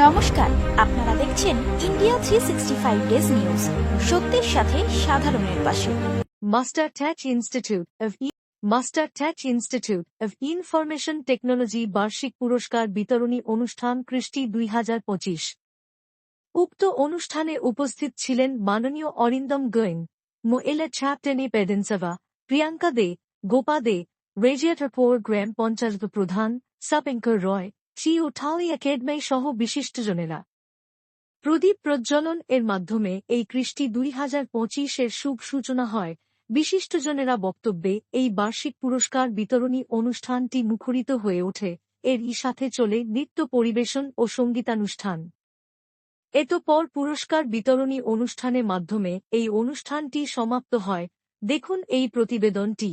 নমস্কার, আপনারা দেখছেন ইন্ডিয়া 365 ডেজ নিউজ, সত্যের সাথে সাধারণের পাশে। Master touch institute of information technology বার্ষিক পুরস্কার বিতরণী অনুষ্ঠান কৃষ্টি 2025। উক্ত অনুষ্ঠানে উপস্থিত ছিলেন মাননীয় অরিন্দম গোয়েন, মোয়েলা চ্যাপ্টেনি পেডেন্সাভা, প্রিয়াঙ্কা দে, গোপা দে, রেজিয়াটারপোর গ্রাম পঞ্চায়েত প্রধান সাপেঙ্কর রয়, চিউঠালি একাডেমি সহ বিশিষ্টজনেরা। প্রদীপ প্রজ্বলন এর মাধ্যমে এই কৃষ্টি 2025-এর শুভ সূচনা হয়। বিশিষ্টজনেরা বক্তব্যে এই বার্ষিক পুরস্কার বিতরণী অনুষ্ঠানটি মুখরিত হয়ে ওঠে। এরই সাথে চলে নৃত্য পরিবেশন ও সঙ্গীতানুষ্ঠান। এতপর পুরস্কার বিতরণী অনুষ্ঠানের মাধ্যমে এই অনুষ্ঠানটি সমাপ্ত হয়। দেখুন এই প্রতিবেদনটি।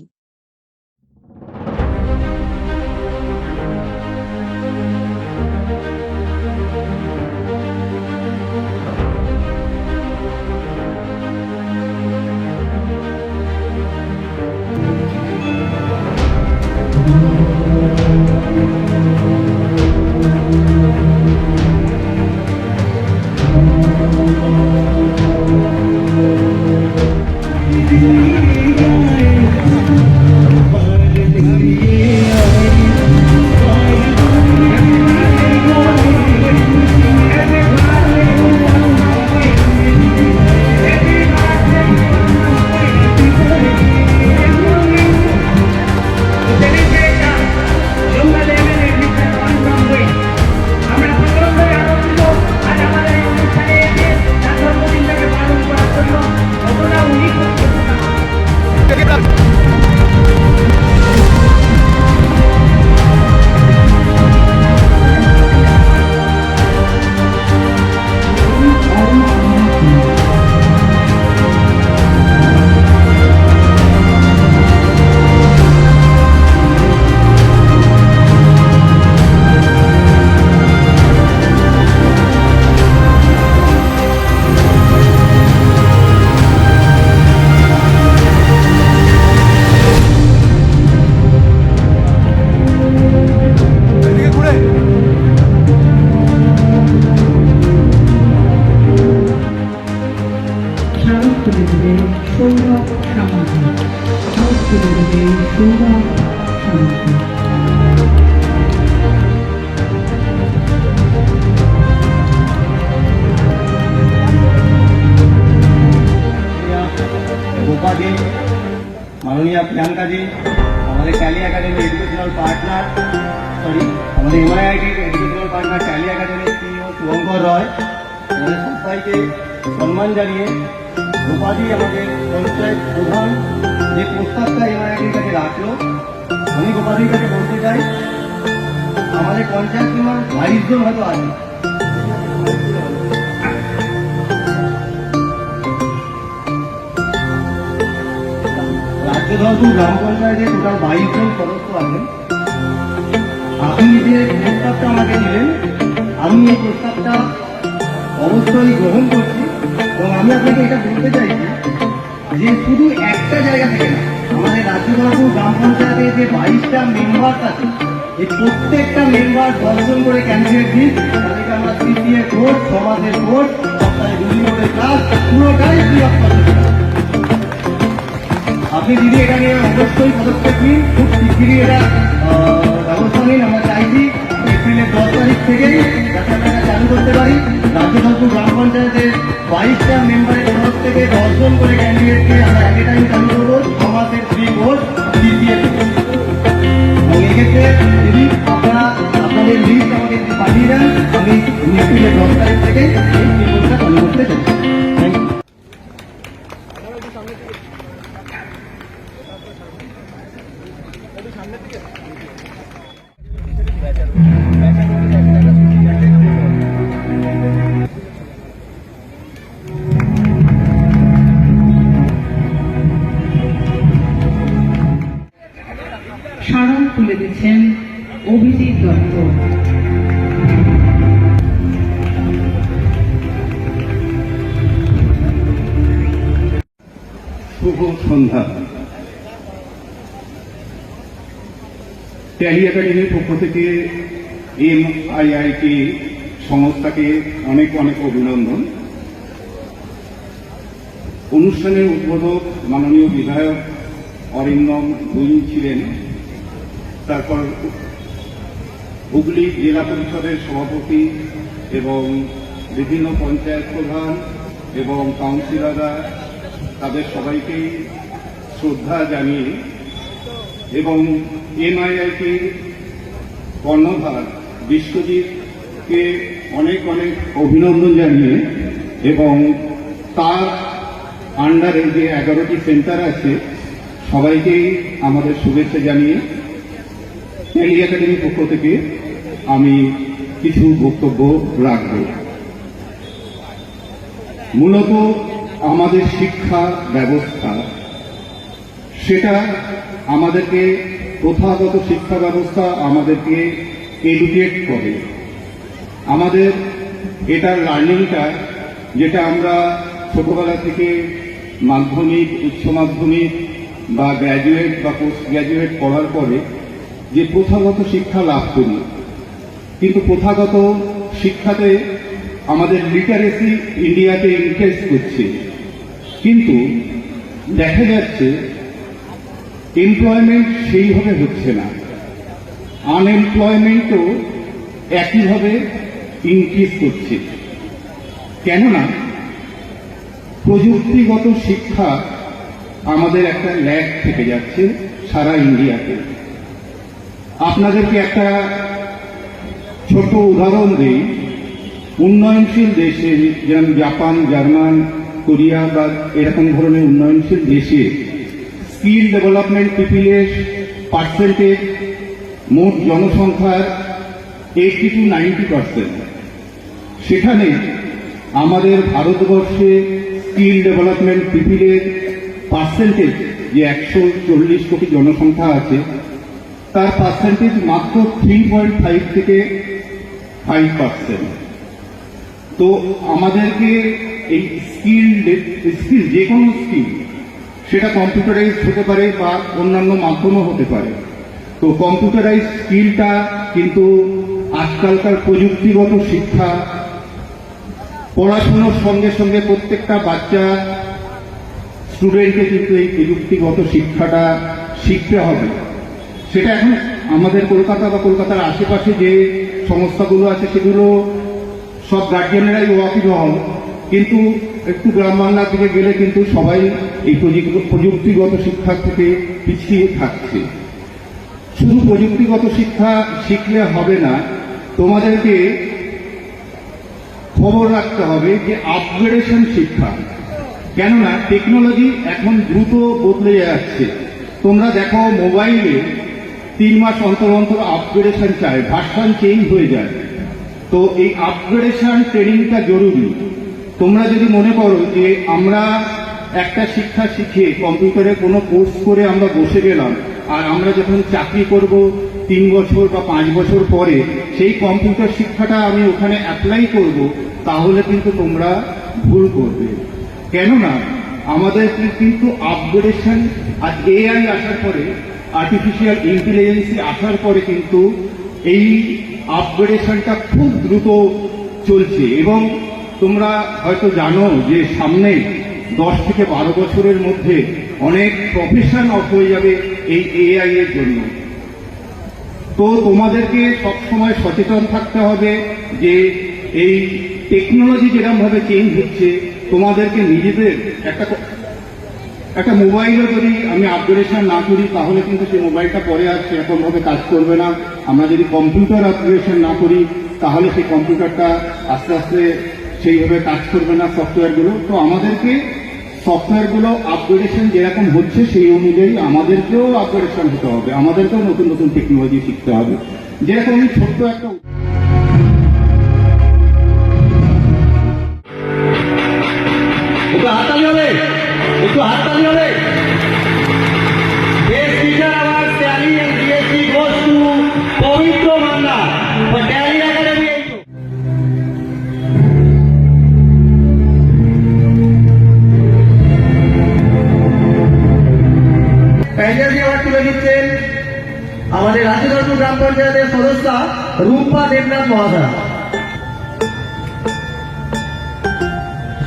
সৌরভ সামন্ত गोपा जी, माननीय प्रियंका जी, हमारे टैली एकेडमी एजुकेशनल पार्टनर हमारे MIIT educational partner Tally academy CEO Shubhankar Roy, আমাদের সবাইকে সম্মান জানিয়ে গোপাজি আমাদের পঞ্চায়েত প্রধান যে প্রস্তাবটা MIITর কাছে রাখলো, আমি গোপাজির কাছে বলতে চাই আমাদের পঞ্চায়েত সীমা 22 জন হয়তো আছে। রাজ্যধরপুর গ্রাম পঞ্চায়েতে টোটাল 22 জন সদস্য আছেন। আপনি যে প্রস্তাবটা আমাকে দিলেন, আমি এই প্রস্তাবটা অবশ্যই গ্রহণ করছি এবং আমি আপনাকে এটা বলতে চাইছি যে শুধু একটা জায়গা থেকে না, আমাদের রাজ্যধরপুর গ্রাম পঞ্চায়েতে যে 22টা মেম্বার আছে, এই প্রত্যেকটা মেম্বার 10 জন করে ক্যান্ডিডেট দিন, তাদেরকে আমরা CCA ভোট, সমাজের ভোট, সপ্তাহে 2 দিন করে ক্লাস, পুরোটাই ফ্রি অফ কস্ট। আপনি দিদি এটা নিয়ে অবশ্যই পদক্ষেপ নিন, খুব শিগগিরই এটা ব্যবস্থা নিন। আমরা চাইছি এপ্রিলের 10 তারিখ থেকেই যাতে আমরা চালু করতে পারি। রাজ্যধরপুর গ্রাম পঞ্চায়েতের 22টা মেম্বারের তরফ থেকে 10 জন করে ক্যান্ডিডেটকে আমরা এক টাইম চালু করবো, সমাজের ফ্রি ভোট দিয়ে দেবো। এবং এক্ষেত্রে যদি আপনারা আপনাদের লিস্ট আমাকে পাঠিয়ে দেন, আমি এপ্রিলের 10 তারিখ থেকে এই ফ্রি ভোটটা চালু করতে চাই। Thank you. স্মারক তুলে দিচ্ছেন অভিজিৎ দত্ত। শুভ সন্ধ্যা। ট্যালি একাডেমির পক্ষ থেকে MIIT সংস্থাকে অনেক অনেক অভিনন্দন। অনুষ্ঠানের উদ্বোধক মাননীয় বিধায়ক অরিন্দম গুইন ছিলেন। তারপর হুগলি জেলা পরিষদের সভাপতি এবং বিভিন্ন পঞ্চায়েত প্রধান এবং কাউন্সিলররা, তাদের সবাইকেই শ্রদ্ধা জানিয়ে এবং এমআইআইটি কর্ণধার বিশ্বজিৎকে অনেক অনেক অভিনন্দন জানিয়ে এবং তার আন্ডারে যে 11টি সেন্টার আছে সবাইকেই আমাদের শুভেচ্ছা জানিয়ে ট্যালি একাডেমির পক্ষ থেকে আমি কিছু বক্তব্য রাখব। মূলত আমাদের শিক্ষা ব্যবস্থা, সেটা আমাদেরকে প্রথাগত শিক্ষা ব্যবস্থা আমাদেরকে এডুকেট করে। আমাদের এটার লার্নিংটা যেটা আমরা ছোটবেলা থেকে মাধ্যমিক, উচ্চ মাধ্যমিক বা গ্র্যাজুয়েট বা পোস্ট গ্র্যাজুয়েট করার পরে যে প্রথাগত শিক্ষা লাভ করি, কিন্তু প্রথাগত শিক্ষাতে আমাদের লিটারেসি ইন্ডিয়াতে ইনক্রিজ করছে, কিন্তু দেখা যাচ্ছে এমপ্লয়মেন্ট সেইভাবে হচ্ছে না, আনএমপ্লয়মেন্টও একইভাবে ইনক্রিজ করছে। কেননা প্রযুক্তিগত শিক্ষা আমাদের একটা ল্যাগ থেকে যাচ্ছে সারা ইন্ডিয়াতে। আপনাদেরকে একটা ছোট উদাহরণ দিই। উন্নয়নশীল দেশে যেমন জাপান, জার্মান, কোরিয়া বা এরকম ধরনের উন্নয়নশীল দেশে স্কিল ডেভেলপমেন্ট পিপিলের পার্সেন্টেজ মোট জনসংখ্যার 80 to 90%। সেখানে আমাদের ভারতবর্ষে স্কিল ডেভেলপমেন্ট পিপিলের পার্সেন্টেজ যে 140 কোটি জনসংখ্যা আছে, তার পার্সেন্টেজ মাত্র 3.5 থেকে 5%। তো আমাদেরকে এই স্কিল যে কোনো স্কিল, সেটা কম্পিউটারাইজ হতে পারে বা অন্যান্য মাধ্যমও হতে পারে। তো কম্পিউটারাইজ স্কিলটা কিন্তু আজকালকার প্রযুক্তিগত শিক্ষা, পড়াশোনার সঙ্গে সঙ্গে প্রত্যেকটা বাচ্চা স্টুডেন্টকে কিন্তু এই প্রযুক্তিগত শিক্ষাটা শিখতে হবে। সেটা এখন আমাদের কলকাতা বা কলকাতার আশেপাশে যে সংস্থাগুলো আছে সেগুলো সব গার্জিয়ানেরাই ওয়াকিবহাল, কিন্তু একটু গ্রাম বাংলার দিকে গেলে কিন্তু সবাই এই প্রযুক্তিগত শিক্ষা থেকে পিছিয়ে থাকছে। শুধু প্রযুক্তিগত শিক্ষা শিখলে হবে না, তোমাদেরকে খবর রাখতে হবে যে আপগ্রেডেশন শিক্ষা। কেননা টেকনোলজি এখন দ্রুত বদলে যাচ্ছে। তোমরা দেখো মোবাইলে 3 মাস অন্তর অন্তর আপগ্রেডেশন চায়, ভার্সন চেঞ্জ হয়ে যায়। তো এই আপগ্রেডেশন ট্রেনিংটা জরুরি। তোমরা যদি মনে করো যে আমরা একটা শিক্ষা শিখে কম্পিউটারে কোনো কোর্স করে আমরা বসে গেলাম, আর আমরা যখন চাকরি করব 3 বছর বা 5 বছর পরে সেই কম্পিউটার শিক্ষাটা আমি ওখানে অ্যাপ্লাই করব, তাহলে কিন্তু তোমরা ভুল করবে। কেননা আমাদের কিন্তু আপগ্রেডেশন আর এআই আসার পরে, আর্টিফিশিয়াল ইন্টেলিজেন্স আসার পরে কিন্তু এই আপগ্রেডেশনটা খুব দ্রুত চলছে। এবং তোমরা হয়তো জানো যে সামনে 10 থেকে 12 বছরের মধ্যে অনেক প্রফেশন অফ হয়ে যাবে এই এআই এর জন্য। তো তোমাদেরকে সবসময় সচেতন থাকতে হবে যে এই টেকনোলজি যেরকম ভাবে চেঞ্জ হচ্ছে, তোমাদেরকে নিজেদের একটা মোবাইলও যদি আমি আপগ্রেডেশন না করি তাহলে কিন্তু সেই মোবাইলটা পরে আর সেরকম ভাবে কাজ করবে না। আমরা যদি কম্পিউটার আপগ্রেডেশন না করি তাহলে সেই কম্পিউটারটা আস্তে আস্তে সেইভাবে কাজ করবে না, সফটওয়্যারগুলো। তো আমাদেরকে সফটওয়্যারগুলো আপগ্রেডেশন যেরকম হচ্ছে সেই অনুযায়ী আমাদেরকেও আপগ্রেডেশন হতে হবে, আমাদেরকেও নতুন নতুন টেকনোলজি শিখতে হবে। যেরকম আমি ছোট্ট একটা হাততালি হবে, একটু হাততালি হবে। Best teacher award Tally and DSC goes to Pavitra Manda for Tally Academy. Pandal award তুলে দিচ্ছেন আমাদের রাজ্যদর্শন গ্রাম পঞ্চায়েতের সদস্য রূপা দেবনাথ মহাশয়।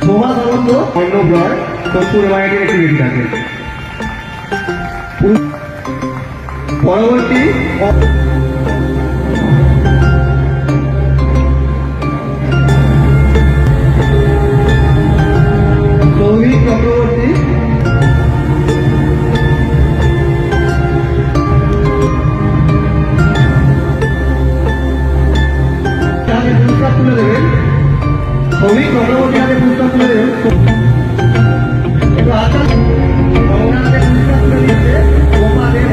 শোভা সামন্ত অন্য ব্লক সোদপুর এমআইটির একটি বেশি থাকে। পরবর্তী সৌভিক চক্রবর্তী, তাকে পুরস্কার তুলে দেবেন। সৌভিক চক্রবর্তী তাকে পুরস্কার তুলে দেবেন। একটু আশা ওনাকে পুরস্কার তুলে দিয়েছে গোপা দেব।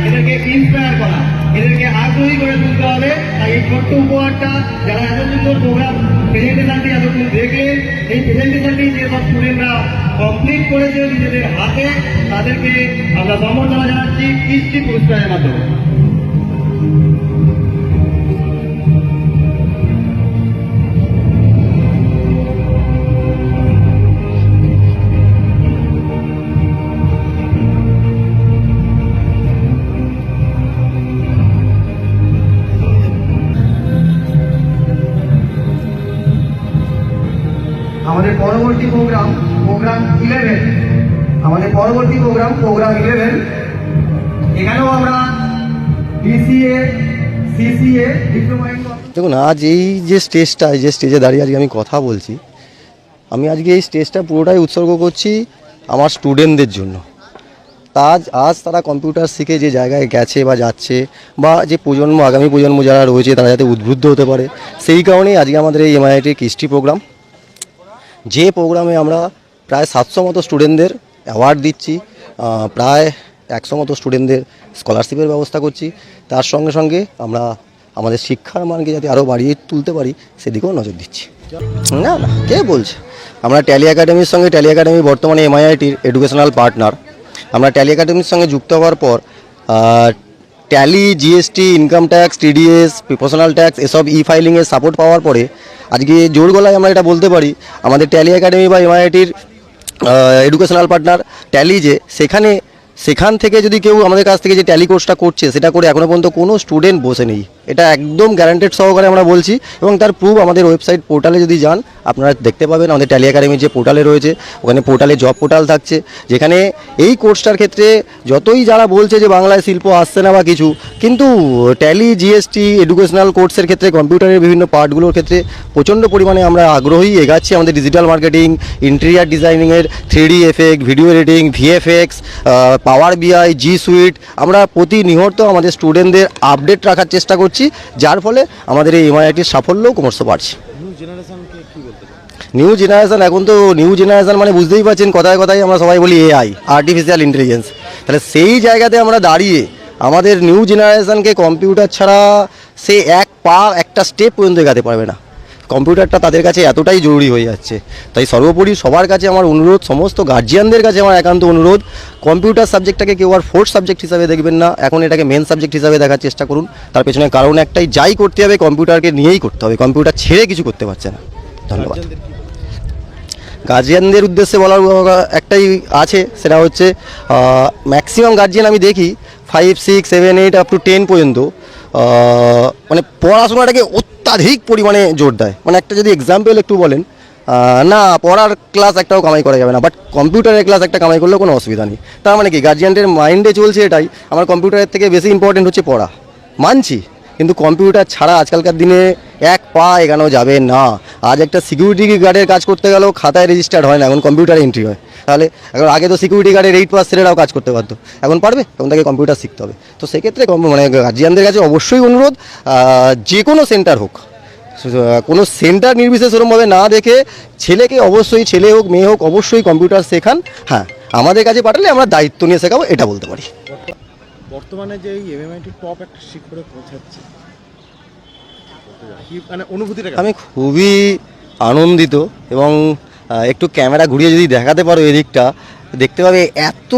এদেরকে ইন্সপায়ার করা, এদেরকে আগ্রহী করে তুলতে হবে। তাই এই ছোট্ট উপহারটা, যারা এত সুন্দর প্রোগ্রাম প্রেজেন্টেশনটি এতক্ষণ দেখলেন, এই প্রেজেন্টেশনটি যেসব স্টুডেন্টরা কমপ্লিট করেছে নিজেদের হাতে, তাদেরকে আমরা সম্বর্ধনা জানাচ্ছি কৃষ্টি পুরস্কারের মাধ্যমে। আমাদের পরবর্তী প্রোগ্রাম 11, আমাদের পরবর্তী প্রোগ্রাম 11। এখানেও আমরা BCA, CCA, ডিপ্লোমা ইন। দেখুন, আজ এই যে স্টেজটা, এই যে স্টেজে দাঁড়িয়ে আজকে আমি কথা বলছি, আমি আজকে এই স্টেজটা পুরোটাই উৎসর্গ করছি আমার স্টুডেন্টদের জন্য। আজ তারা কম্পিউটার শিখে যে জায়গায় গেছে বা যাচ্ছে, বা যে প্রজন্ম, আগামী প্রজন্ম যারা রয়েছে তারা যাতে উদ্বুদ্ধ হতে পারে, সেই কারণেই আজকে আমাদের এই MIIT কৃষ্টি প্রোগ্রাম, যে প্রোগ্রামে আমরা প্রায় 700 মতো স্টুডেন্টদের অ্যাওয়ার্ড দিচ্ছি, প্রায় 100 মতো স্টুডেন্টদের স্কলারশিপের ব্যবস্থা করছি। তার সঙ্গে সঙ্গে আমরা আমাদের শিক্ষার মানকে যাতে আরও বাড়িয়ে তুলতে পারি সেদিকেও নজর দিচ্ছি। না, কে বলছে? আমরা ট্যালি একাডেমির সঙ্গে, ট্যালি একাডেমি বর্তমানে MIITর এডুকেশনাল পার্টনার। আমরা ট্যালি একাডেমির সঙ্গে যুক্ত হওয়ার পর tally, GST, income tax, TDS, professional tax, এসব ফাইলিংয়ের সাপোর্ট পাওয়ার পরে আজকে জোর গলায় আমরা এটা বলতে পারি, আমাদের ট্যালি একাডেমি বা MIITর এডুকেশনাল পার্টনার ট্যালি, যে সেখান থেকে যদি কেউ আমাদের কাছ থেকে যে ট্যালি কোর্সটা করছে সেটা করে এখনও পর্যন্ত কোনো স্টুডেন্ট বসে নেই। এটা একদম গ্যারান্টেড সহকারে আমরা বলছি, এবং তার প্রুফ আমাদের ওয়েবসাইট পোর্টালে যদি যান আপনারা দেখতে পাবেন। আমাদের ট্যালি একাডেমির যে পোর্টালে রয়েছে, ওখানে পোর্টালে জব পোর্টাল থাকছে, যেখানে এই কোর্সটার ক্ষেত্রে যতই যারা বলছে যে বাংলায় শিল্প আসছে না বা কিছু, কিন্তু ট্যালি, GST, এডুকেশনাল কোর্সের ক্ষেত্রে কম্পিউটারের বিভিন্ন পার্টগুলোর ক্ষেত্রে প্রচণ্ড পরিমাণে আমরা আগ্রহী, এগাচ্ছি। আমাদের ডিজিটাল মার্কেটিং, ইন্টেরিয়ার ডিজাইনিংয়ের 3D effect, video editing, VFX, power BI, G Suite, আমরা প্রতিনিয়ত আমাদের স্টুডেন্টদের আপডেট রাখার চেষ্টা করছি, যার ফলে আমাদের এই MIITর সাফল্যও ক্রমশ বাড়ছে। নিউ জেনারেশন, এখন তো নিউ জেনারেশন মানে বুঝতেই পারছেন, কথায় কথায় আমরা সবাই বলি AI, আর্টিফিশিয়াল ইন্টেলিজেন্স। তাহলে সেই জায়গাতে আমরা দাঁড়িয়ে আমাদের নিউ জেনারেশনকে কম্পিউটার ছাড়া সে একটা স্টেপ পর্যন্ত এগাতে পারবে না। কম্পিউটারটা তাদের কাছে এতটাই জরুরি হয়ে যাচ্ছে। তাই সর্বোপরি সবার কাছে আমার অনুরোধ, সমস্ত গার্জিয়ানদের কাছে আমার একান্ত অনুরোধ, কম্পিউটার সাবজেক্টটাকে কেউ আর ফোর্থ সাবজেক্ট হিসাবে দেখবেন না, এখন এটাকে মেন সাবজেক্ট হিসাবে দেখার চেষ্টা করুন। তার পেছনে কারণ একটাই, যাই করতে হবে কম্পিউটারকে নিয়েই করতে হবে, কম্পিউটার ছেড়ে কিছু করতে পারছে না। ধন্যবাদ। গার্জিয়ানদের উদ্দেশ্যে বলার একটাই আছে, সেটা হচ্ছে ম্যাক্সিমাম গার্জিয়ান আমি দেখি 5, 6, 7, 8 আপ টু 10 পর্যন্ত মানে পড়াশোনাটাকে অত্যাধিক পরিমাণে জোর দেয়। মানে একটা যদি এক্সাম্পল একটু বলেন, না পড়ার ক্লাস একটাও কামাই করা যাবে না, বাট কম্পিউটারের ক্লাস একটা কামাই করলেও কোনো অসুবিধা নেই। তার মানে কি গার্জিয়ানদের মাইন্ডে চলছে এটাই, আমার কম্পিউটারের থেকে বেশি ইম্পর্টেন্ট হচ্ছে পড়া। মানছি, কিন্তু কম্পিউটার ছাড়া আজকালকার দিনে এক পা এগানো যাবে না। আজ একটা সিকিউরিটি গার্ডের কাজ করতে গেলেও খাতায় রেজিস্টার্ড হয় না, এখন কম্পিউটারে এন্ট্রি হয়। তাহলে এখন আগে তো সিকিউরিটি গার্ডের 8 পাস ছেলেরাও কাজ করতে পারতো, এখন পারবে? তখন তাকে কম্পিউটার শিখতে হবে। তো সেক্ষেত্রে মানে গার্জিয়ানদের কাছে অবশ্যই অনুরোধ, যে কোনো সেন্টার হোক, কোনো সেন্টার নির্বিশেষ ওরমভাবে না দেখে ছেলেকে অবশ্যই, ছেলে হোক মেয়ে হোক, অবশ্যই কম্পিউটার শেখান। হ্যাঁ, আমাদের কাছে পাঠালে আমরা দায়িত্ব নিয়ে শেখাবো, এটা বলতে পারি। বর্তমানে যে এই এমএমআইটি টপ একটা শিখরে পৌঁছাচ্ছে, কি মানে অনুভূতিটা কেমন? আমি খুবই আনন্দিত এবং একটু ক্যামেরা ঘুরিয়ে যদি দেখাতে পারো এদিকটা, দেখতে পাবে এত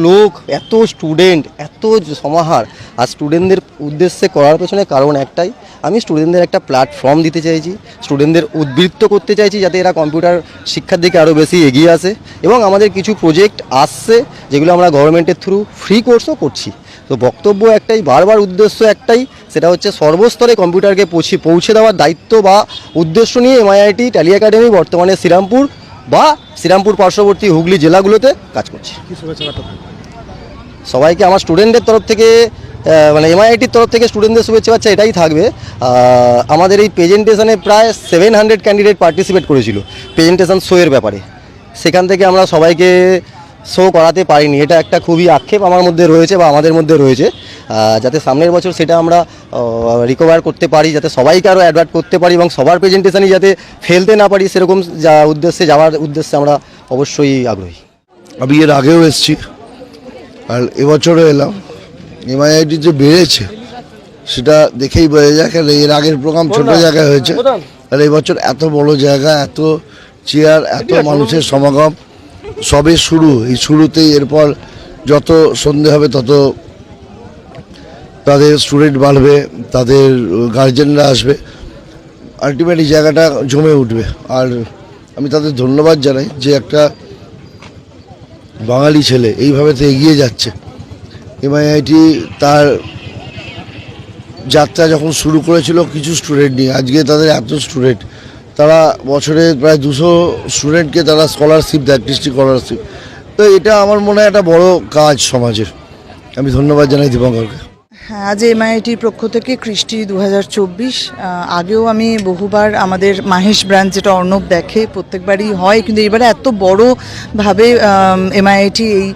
লোক, এত স্টুডেন্ট, এত সমাহার। আর স্টুডেন্টদের উদ্দেশ্যে করার পেছনে কারণ একটাই, আমি স্টুডেন্টদের একটা প্ল্যাটফর্ম দিতে চাইছি, স্টুডেন্টদের উদ্বৃত্ত করতে চাইছি যাতে এরা কম্পিউটার শিক্ষার দিকে আরও বেশি এগিয়ে আসে। এবং আমাদের কিছু প্রজেক্ট আসছে যেগুলো আমরা গভর্নমেন্টের থ্রু ফ্রি কোর্সও করছি। তো বক্তব্য একটাই, বারবার উদ্দেশ্য একটাই, সেটা হচ্ছে সর্বস্তরে কম্পিউটারকে পৌঁছে দেওয়ার দায়িত্ব বা উদ্দেশ্য নিয়ে এমআইআইটি ট্যালি একাডেমি বর্তমানে শ্রীরামপুর বা শ্রীরামপুর পার্শ্ববর্তী হুগলি জেলাগুলোতে কাজ করছে। কি শুভেচ্ছা বার্তা থাকবে? সবাইকে আমার স্টুডেন্টদের তরফ থেকে, মানে এমআইআইটির তরফ থেকে স্টুডেন্টদের শুভেচ্ছা বার্তা এটাই থাকবে। আমাদের এই প্রেজেন্টেশনে প্রায় 700 ক্যান্ডিডেট পার্টিসিপেট করেছিল প্রেজেন্টেশন শোয়ের ব্যাপারে। সেখান থেকে আমরা সবাইকে শো করাতে পারিনি, এটা একটা খুবই আক্ষেপ আমার মধ্যে রয়েছে বা আমাদের মধ্যে রয়েছে। যাতে সামনের বছর সেটা আমরা রিকভার করতে পারি, যাতে সবাইকে আরও অ্যাডভার্ট করতে পারি এবং সবার প্রেজেন্টেশনই যাতে ফেলতে না পারি, সেরকম উদ্দেশ্যে যাওয়ার উদ্দেশ্যে আমরা অবশ্যই আগ্রহী। আমি এর আগেও এসেছি আর এবছরও এলাম। এমআইআইটি যে বেড়েছে সেটা দেখেই বোঝা যায়, কারণ এর আগের প্রোগ্রাম ছোট জায়গায় হয়েছে, আর এবছর এত বড় জায়গা, এত চেয়ার, এত মানুষের সমাগম, সবে শুরু। এই শুরুতেই এরপর যত সন্ধে হবে তত তাদের স্টুডেন্ট বাড়বে, তাদের গার্জেনরা আসবে, আলটিমেটলি জায়গাটা জমে উঠবে। আর আমি তাদের ধন্যবাদ জানাই যে একটা বাঙালি ছেলে এইভাবে তো এগিয়ে যাচ্ছে। এমআইআইটি তার যাত্রা যখন শুরু করেছিল কিছু স্টুডেন্ট নিয়ে, আজকে তাদের এত স্টুডেন্ট, তারা বছরে প্রায় 200 স্টুডেন্টকে তারা স্কলারশিপ দেয়, ডিস্ট্রিক্ট স্কলারশিপ। তো এটা আমার মনে হয় একটা বড় কাজ সমাজের। আমি ধন্যবাদ জানাই দীপঙ্করকে। হ্যাঁ, আজ এমআইআইটির পক্ষ থেকে কৃষ্টি 2024। আগেও আমি বহুবার আমাদের মাহেশ ব্রাঞ্চ, যেটা অর্ণব দেখে, প্রত্যেকবারই হয়, কিন্তু এবারে এত বড়োভাবে এমআইআইটি এই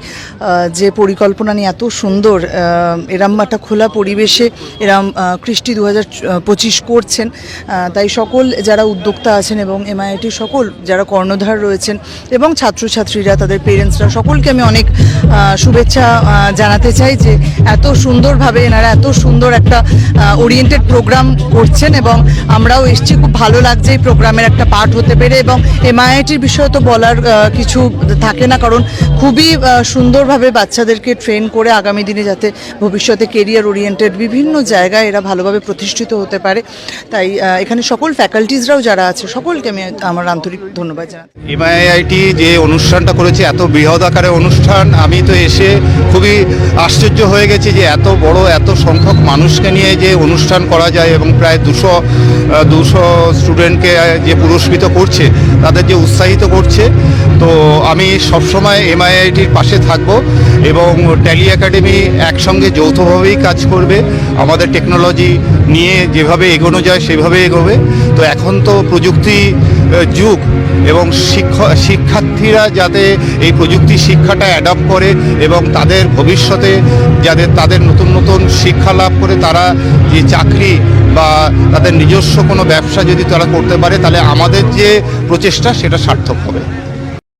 যে পরিকল্পনা নিয়ে এত সুন্দর এরম একটা খোলা পরিবেশে এরম কৃষ্টি 2025 করছেন। তাই সকল যারা উদ্যোক্তা আছেন এবং এমআইআইটির সকল যারা কর্ণধার রয়েছেন এবং ছাত্রছাত্রীরা, তাদের পেরেন্টসরা, সকলকে আমি অনেক শুভেচ্ছা জানাতে চাই যে এত সুন্দরভাবে এনারা এত সুন্দর একটা ওরিয়েন্টেড প্রোগ্রাম করছেন এবং আমরাও এসেছি। খুব ভালো লাগছে এই প্রোগ্রামের একটা পার্ট হতে পেরে। এবং এমআইআইটির বিষয়ে তো বলার কিছু থাকে না, কারণ খুবই সুন্দরভাবে বাচ্চাদেরকে ট্রেন করে আগামী দিনে যাতে ভবিষ্যতে কেরিয়ার ওরিয়েন্টেড বিভিন্ন জায়গায় এরা ভালোভাবে প্রতিষ্ঠিত হতে পারে। তাই এখানে সকল ফ্যাকাল্টিজরাও যারা আছে সকলকে আমি আমার আন্তরিক ধন্যবাদ জানাই। এমআইআইটি যে অনুষ্ঠানটা করেছে, এত বৃহৎ আকারের অনুষ্ঠান, আমি তো এসে খুবই আশ্চর্য হয়ে গেছি যে এত বড়, এত সংখ্যক মানুষকে নিয়ে যে অনুষ্ঠান করা যায় এবং প্রায় 200 স্টুডেন্টকে যে পুরস্কৃত করছে, তাদের যে উৎসাহিত করছে। তো আমি সবসময় এমআইআইটির পাশে থাকব এবং ট্যালি একাডেমি একসঙ্গে যৌথভাবেই কাজ করবে। আমাদের টেকনোলজি নিয়ে যেভাবে এগোনো যায় সেভাবে এগোবে। তো এখন তো প্রযুক্তি যুগ এবং শিক্ষার্থীরা যাতে এই প্রযুক্তি শিক্ষাটা অ্যাডপ্ট করে এবং তাদের ভবিষ্যতে যাতে তাদের নতুন নতুন শিক্ষা লাভ করে তারা যে চাকরি বা তাদের নিজস্ব কোনো ব্যবসা যদি তারা করতে পারে, তাহলে আমাদের যে প্রচেষ্টা সেটা সার্থক হবে।